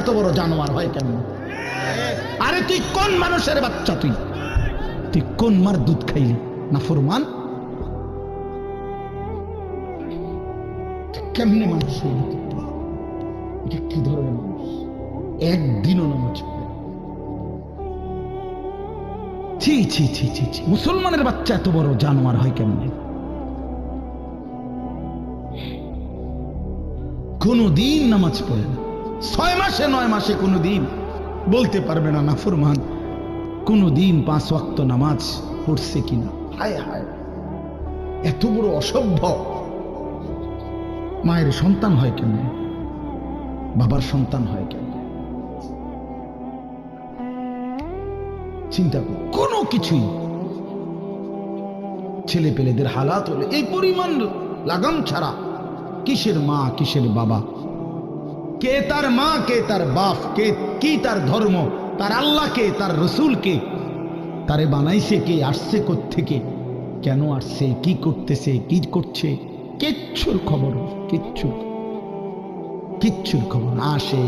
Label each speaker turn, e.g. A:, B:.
A: এত বড় জানোয়ার হয় কেন? আরে তুই কোন মানুষের বাচ্চা? তুই তুই কোন মার দুধ খাইলি? নাফরমান। কেমনে মানুষ হইল? এটা কি ধরনের মানুষ? একদিনও নামাজ পড়ে। ছি ছি ছি ছি ছি, মুসলমানের বাচ্চা এত বড় জানোয়ার হয় কেমনে? কোনদিন নামাজ পড়ে না, 6 মাসে 9 মাসে কোনদিন বলতে পারবে না নাফরমান কোনদিন 5 ওয়াক্ত নামাজ পড়ছে কিনা। হায় হায়, এত বড় অসভ্য। মায়ের সন্তান হয় কেমনে? বাবার সন্তান হয় কেমনে? চিন্তা করো। কোনো কিছুই ছেলে পেলেদের হালাত হলে এই পরিমাণ লাগাম ছাড়া কিসের মা কিসের বাবা, কে তার মা কে তার বাপ, কে কি তার ধর্ম, তার আল্লাহকে তার রসুলকে, তারে বানাইছে কে, আসছে কোত্থেকে, কেন আসছে, কি করতেছে, কি করছে, কিচ্ছুর খবর, কিচ্ছুর খবর। আসে